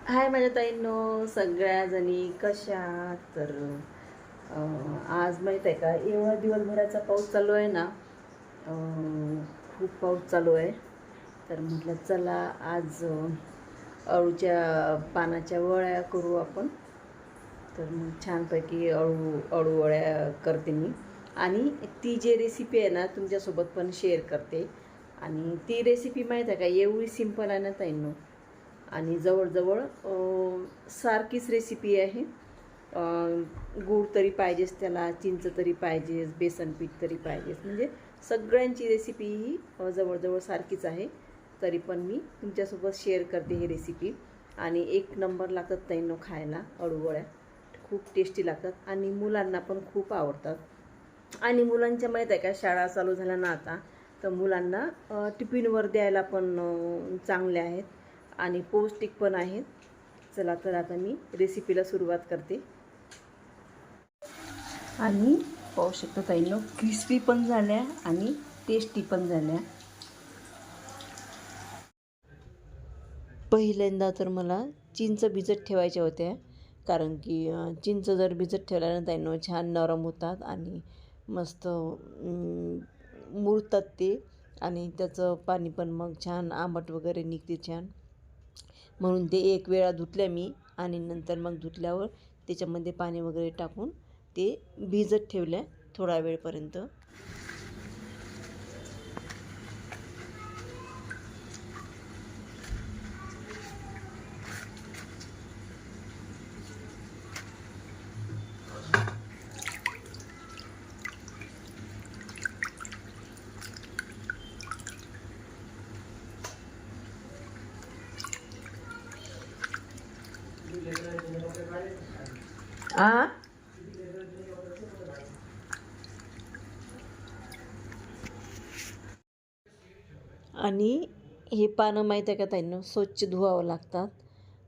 हाय माझ्या ताईंनो, सगळ्या जणी कशा आहात? तर आज माहीत आहे का, एवढा दिवसभराचा पाऊस चालू आहे ना, खूप पाऊस चालू आहे. तर म्हटलं चला आज अळूच्या पानाच्या वड्या करू आपण. तर मग छानपैकी अळू वड्या करते मी. आणि ती जी रेसिपी आहे ना, तुमच्यासोबत पण शेअर करते. आणि ती रेसिपी माहीत आहे का, एवढी सिंपल आहे ना ताईंनो, आणि जवळजवळ सारखीच रेसिपी आहे. गूळ तरी पाहिजेच त्याला, चिंच तरी पाहिजेच, बेसन पीठ तरी पाहिजेच, म्हणजे सगळ्यांची रेसिपी ही जवळजवळ सारखीच आहे. तरी पण मी तुमच्यासोबत शेअर करते ही रेसिपी. आणि एक नंबर लागतात ताईंनो खायला अळूवड्या, खूप टेस्टी लागतात आणि मुलांना पण खूप आवडतात. आणि मुलांच्या माहीत आहे का, शाळा चालू झाल्या ना आता, तर मुलांना टिफिनवर द्यायला पण चांगले आहेत आणि पौष्टिक पण आहेत. चला तर आता मी रेसिपीला सुरुवात करते. आणि पाहू शकता ताईंनो, क्रिस्पी पण झाल्या आणि टेस्टी पण झाल्या. पहिल्यांदा तर मला चिंच भिजत ठेवायच्या होत्या, कारण की चिंच जर भिजत ठेवल्यानं ताईंनो छान नरम होतात आणि मस्त मुरतात ते, आणि त्याचं पाणी पण मग छान आंबट वगैरे निघते छान. म्हणून ते एक वेळा धुतल्या मी, आणि नंतर मग धुतल्यावर त्याच्यामध्ये पाणी वगैरे टाकून ते भिजत ठेवल्या थोडा वेळपर्यंत. आणि हे पानं माहीत आहे का ताईंनो, स्वच्छ धुवावं लागतात.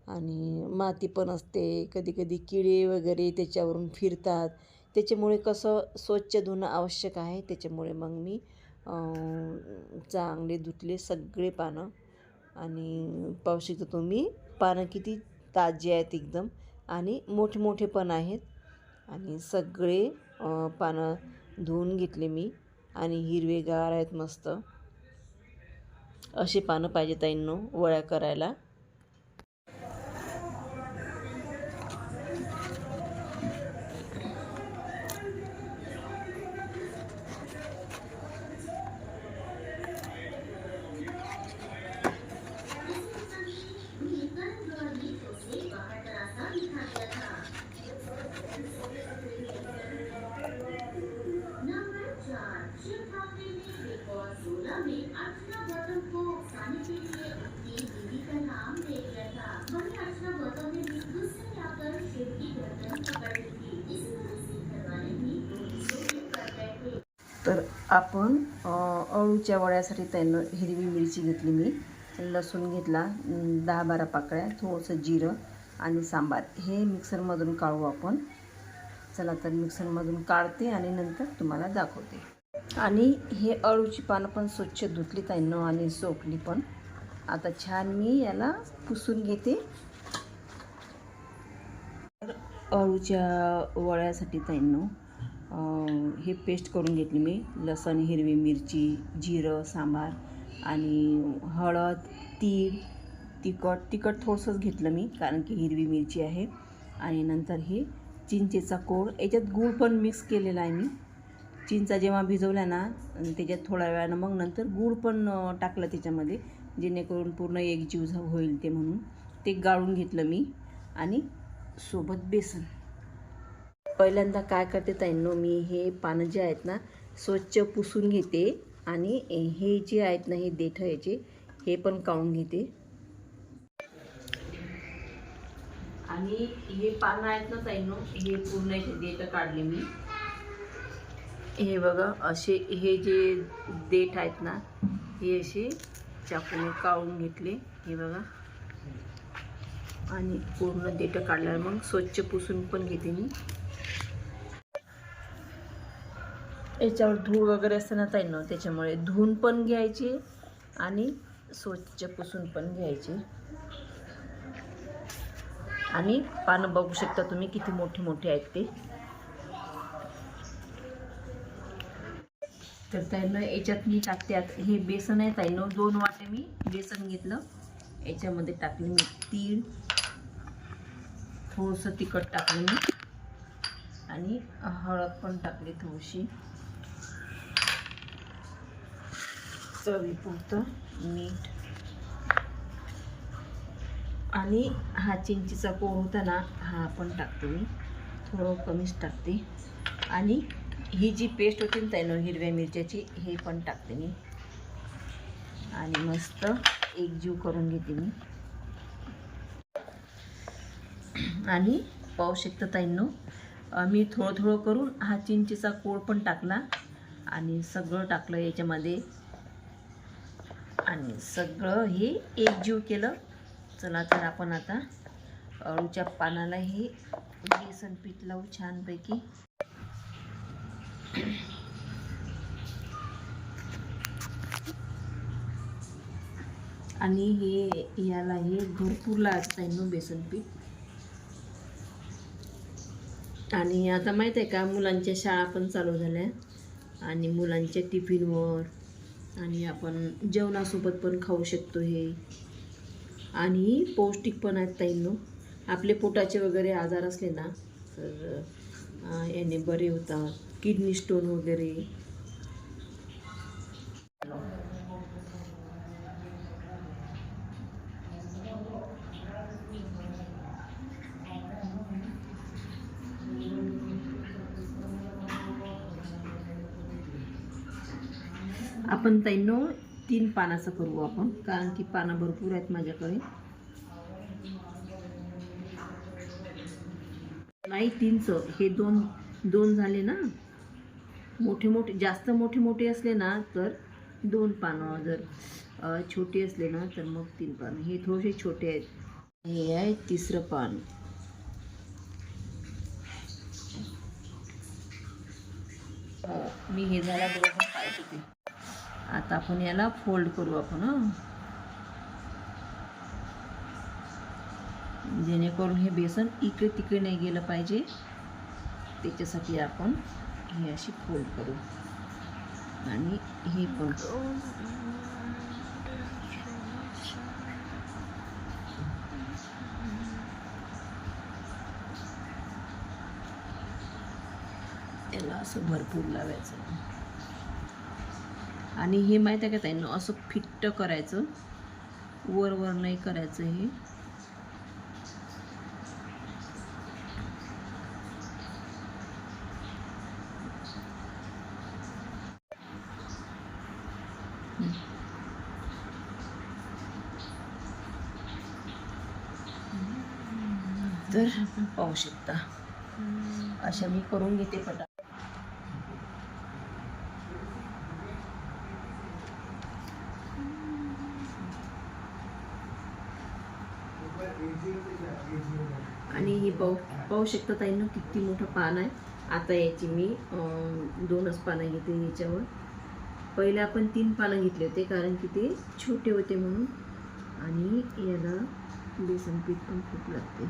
आणि माती पण असते, कधी कधी किडे वगैरे त्याच्यावरून फिरतात, त्याच्यामुळे कसं स्वच्छ धुणं आवश्यक आहे. त्याच्यामुळे मग मी चांगले धुतले सगळे पानं. आणि पाहू शकता तुम्ही, पानं किती ताजे आहेत एकदम, आणि मोठे मोठे पण आहेत. आणि सगळे पानं धुवून घेतले मी, आणि हिरवेगार आहेत मस्त. असे पानं पाहिजे ताईंनो वड्या करायला. तर आपण अळूच्या वड्यासाठी त्यांना हिरवी मिरची घेतली मी, लसूण घेतला 10-12 पाकळ्या, थोडंसं जिरं आणि सांबार, हे मिक्सरमधून काढू आपण. चला तर मिक्सरमधून काढते आणि नंतर तुम्हाला दाखवते. आणि हे अळूची पानं पण स्वच्छ धुतली ताईंनो आणि सोकली पण. आता छान मी याला पुसून घेते. अळूच्या वड्यासाठी ताईंनो हे पेस्ट करून घेतली मी, लसण, हिरवी मिरची, जिरं, सांबार आणि हळद, तीळ, तिखट थोडंसंच घेतलं मी, कारण की हिरवी मिरची आहे. आणि नंतर हे चिंचेचा कोळ, याच्यात गूळ पण मिक्स केलेला आहे मी. चिंचा जेव्हा भिजवल्या ना, त्याच्यात थोड्या वेळानं मग नंतर गूळ पण टाकलं त्याच्यामध्ये, जेणेकरून पूर्ण एकजीव होईल ते, म्हणून ते गाळून घेतलं मी. आणि सोबत बेसन. पहिल्यांदा काय करते ताईंनो, मी हे पानं जे आहेत ना स्वच्छ पुसून घेते, आणि हे जे आहेत ना, हे देठ याचे हे पण काढून घेते. आणि हे पानं आहेत ना ताईंनो, हे पूर्ण याचे देठ काढले मी. हे बघा, असे हे जे देठ आहेत ना, हे असे चाकूने काढून घेतले, हे बघा. आणि पूर्ण देठ काढल्यावर मग स्वच्छ पुसून पण घेते मी. याच्यावर धूळ वगैरे असते ना ताईंनो, त्याच्यामुळे धुवून पण घ्यायचे आणि स्वच्छ पुसून पण घ्यायचे. आणि पानं बघू शकता तुम्ही किती मोठे मोठे आहेत ते. तर ताईनं याच्यात मी टाकते आता हे बेसन आहे ताईनं 2 वाटे मी बेसन घेतलं. याच्यामध्ये टाकले मी तीळ, थोडंसं तिखट टाकलं मी आणि हळद पण टाकली थोडीशी, चवीपुरतं मीठ आणि हा चिंचेचा कोळ होता ना हा पण टाकते मी, थोडं कमीच टाकते. आणि ही जी पेस्ट होती ना ताईनं हिरव्या मिरच्याची हे पण टाकते मी आणि मस्त एकजीव करून घेते मी. आणि पाहू शकता ताईंनो मी थोडं थोडं करून हा चिंचेचा कोळ पण टाकला आणि सगळं टाकलं याच्यामध्ये आणि सगळं हे एकजीव केलं. चला तर आपण आता अळूच्या पानाला हे बेसन पीठ लावू छानपैकी. आणि हे याला हे भरपूर लागतं आहे बेसन पीठ. आणि आता माहीत आहे का मुलांच्या शाळा पण चालू झाल्या आणि मुलांच्या टिफिनवर आणि आपण जेवणासोबत पण खाऊ शकतो हे. आणि पौष्टिक पण आहेत ताईंनो. आपले पोटाचे वगैरे आजार असले ना तर याने बरे होतात, किडनी स्टोन वगैरे. आपण ताईंनो 3 पानाचं करू आपण, कारण की पानं भरपूर आहेत माझ्याकडे. नाही 3चं, हे दोन झाले ना. मोठे मोठे जास्त मोठे मोठे असले ना तर 2 पानं, जर छोटे असले ना तर मग 3 पानं. हे थोडेसे छोटे आहेत. हे आहे 3रं पान. मी हे झाल्याबरोबर पाहत होते. आता आपण याला फोल्ड करू आपण जेणेकरून हे बेसन इकडे तिकडे नाही गेलं पाहिजे. त्याच्यासाठी आपण हे अशी फोल्ड करू आणि हे पण याला असं भरपूर लावायचं. आणि हे माहीत आहे का ताईंनो असं फिट्ट करायचं, वर वर नाही करायचं हे. तर पाहू शकता अशा मी करून घेते पटा. आणि ही पाहू शकता ताईंनो किती मोठं पान आहे. आता याची मी 2च पानं घेते याच्यावर. पहिले आपण 3 पानं घेतले होते कारण की ते छोटे होते म्हणून. आणि याला बेसन पीठ पण खूप लागते.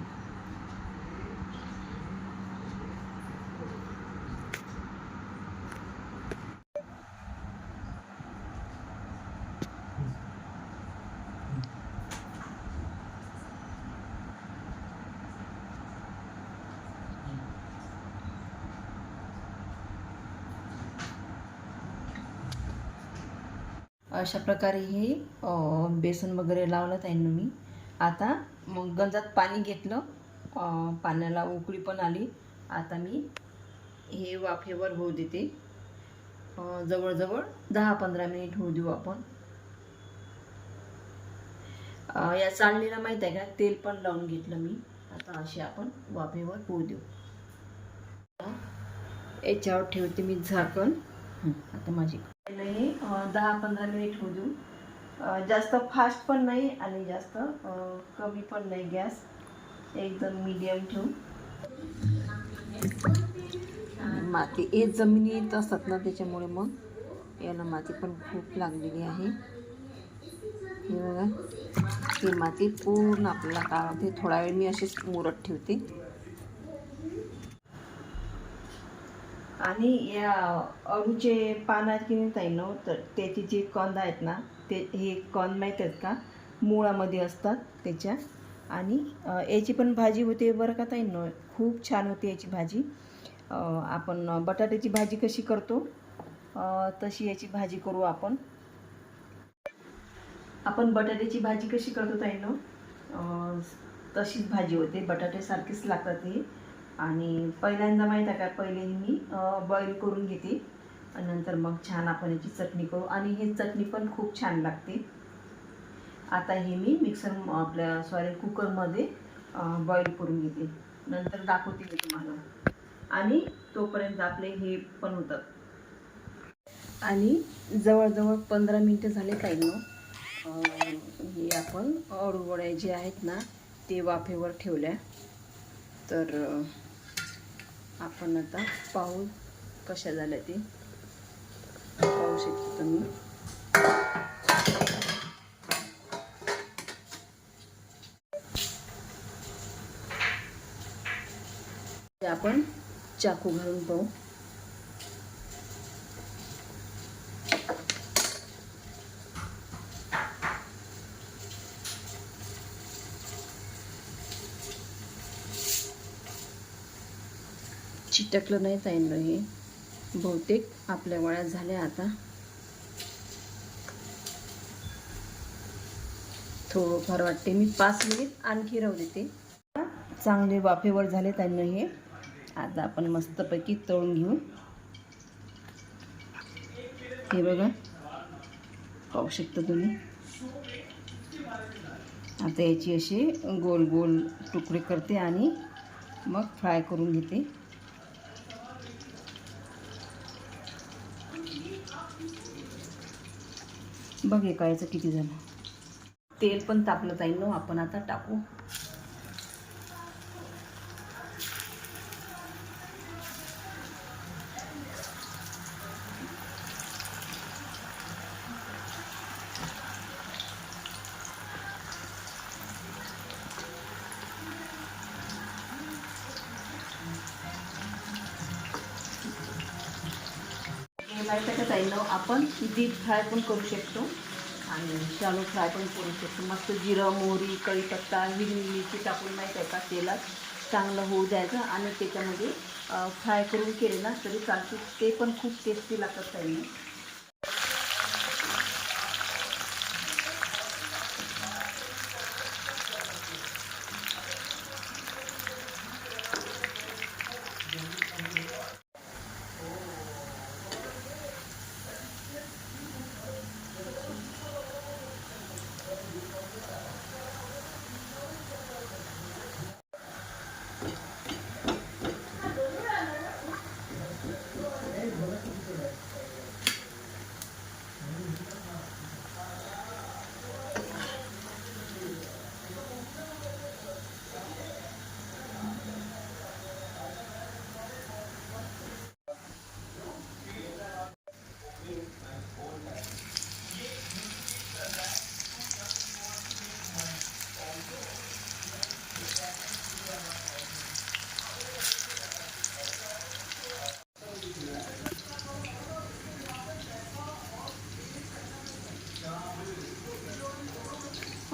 अशा प्रकारे हे बेसन वगैरे लावलं ताईंनो मी. आता मग गंजात पाणी घेतलं, पाण्याला उकळी पण आली. आता मी हे वाफेवर होऊ देते. जवळजवळ 10-15 मिनिट होऊ देऊ आपण. या चाळणीला माहीत आहे का तेल पण लावून घेतलं मी. आता असे आपण वाफेवर होऊ देऊ. याच्यावर ठेवते मी झाकण. आता माझी 10-15 मिनिट होऊ देऊ. जास्त फास्ट पण नाही आणि जास्त कमी पण नाही. गॅस एकदम मीडियम ठेवू. माती हे जमिनीत असतात ना त्याच्यामुळे मग याला माती पण खूप लागलेली आहे. हे बघा, ही माती पूर्ण आपल्याला काढते. थोडा वेळ मी अशीच मुरत ठेवते. आणि या अळूचे पान आहेत की नाही ताई नो, तर त्याची जे कंद आहेत ना, ते हे कंद माहीत आहेत का, मुळामध्ये असतात त्याच्या. आणि याची पण भाजी होते बरं का ताई नो, खूप छान होते याची भाजी. आपण बटाट्याची भाजी कशी करतो तशी याची भाजी करू आपण. बटाट्याची भाजी कशी करतो ताई नो, तशीच भाजी होते, बटाट्यासारखीच लागतात ही. आणि पहिल्यांदा माहीत आहे का, पहिले मी बॉईल करून घेते आणि नंतर मग छान आपण याची चटणी करू. आणि ही चटणी पण खूप छान लागते. आता हे मी कुकरमध्ये बॉईल करून घेते, नंतर दाखवते मी तुम्हाला. आणि तोपर्यंत आपले हे पण होतात. आणि जवळजवळ 15 मिनटं झाले काही ना. हे आपण अळूवड्या जे आहेत ना, ते वाफेवर ठेवल्या. तर आपण आता पाहू कशा झाल्या ते पाहू शकता तुम्ही. आपण चाकू घालून पाहू. चिटकलं नाही ताईंना, हे बहुतेक आपल्या वळ्यात झाल्या. आता थोडंफार वाटते मी 5 मिनिट आणखी राहू देते. चांगले वाफेवर झाले ताईंना हे. आता आपण मस्तपैकी तळून घेऊ. हे बघा, पाहू शकता तुम्ही. आता याची अशी गोल गोल तुकडे करते आणि मग फ्राय करून घेते. बघ कायचं किती झालं. तेल पण तापलं जाईल ना, आपण आता टाकू. माहीत आहे का ताईंनो, आपण डीप फ्राय पण करू शकतो आणि शॅलो फ्राय पण करू शकतो. मस्त जिरं, मोहरी, कढीपत्ता, हिरवी मिरची टाकून माहीत आहे का तेलात चांगलं होऊ द्यायचं आणि त्याच्यामध्ये फ्राय करून केले ना तरी चालते. ते पण खूप टेस्टी लागतात ताईंनो.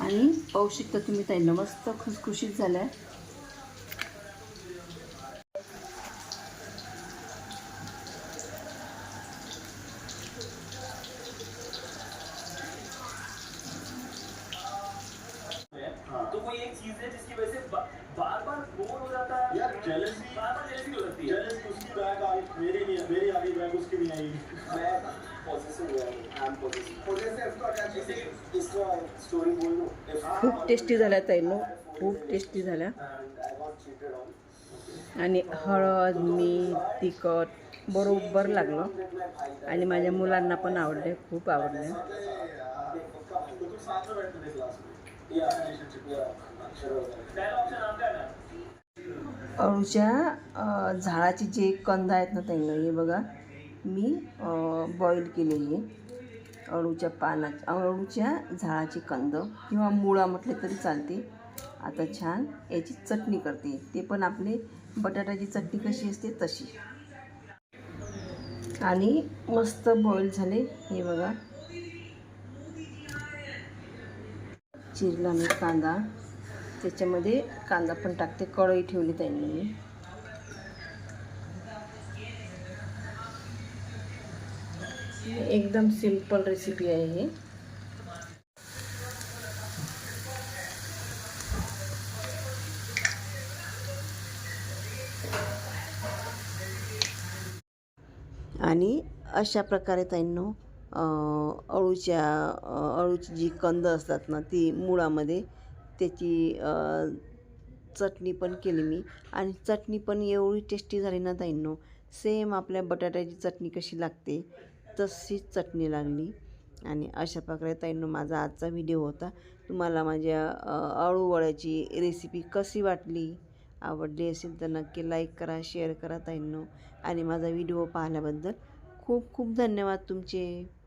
आणि पाहू शकता तुम्ही ताईंनो, मस्त खुसखुशीत झाल्या. तो कोई एक चीज है जिसकी वजह से बार बार बोर हो जाता है यार. जेलसी बार बार जेलसी हो जाती है. जेलस उसकी बैग आई, मेरी आ गई बैग, उसकी नहीं आई. मैं पॉसेसिव हुआ हूं. आई एम पॉसेसिव का क्या चीज है इसका स्टोरी बोल दो. खूप टेस्टी झाल्या ताईंनो, खूप टेस्टी झाल्या. आणि हळद, मीठ, तिखट बरोबर लागलं आणि माझ्या मुलांना पण आवडले, खूप आवडले. अळूच्या झाडाचे जे कंद आहेत ना ताईंनो, हे बघा मी बॉईल केलेली आहे. अळूच्या झाडाची कंद किंवा मुळा म्हटले तरी चालते. आता छान याची चटणी करते, ते पण आपली बटाट्याची चटणी कशी असते तशी. आणि मस्त बॉईल झाले हे बघा. चिरला मी कांदा, त्याच्यामध्ये कांदा पण टाकते. कढई ठेवली त्यांनी मी. एकदम सिंपल रेसिपी आहे ही. आणि अशा प्रकारे ताईंनो अळूची जी कंद असतात ना ती मुळामध्ये त्याची चटणी पण केली मी. आणि चटणी पण एवढी टेस्टी झाली ना ताईंनो, सेम आपल्या बटाट्याची चटणी कशी लागते तशीच चटणी लागली. आणि अशा प्रकारे ताईंनो माझा आजचा व्हिडिओ होता. तुम्हाला माझ्या अळूवड्याची रेसिपी कशी वाटली, आवडली असेल तर नक्की लाईक करा, शेअर करा ताईंनो. आणि माझा व्हिडिओ पाहिल्याबद्दल खूप खूप धन्यवाद तुमचे.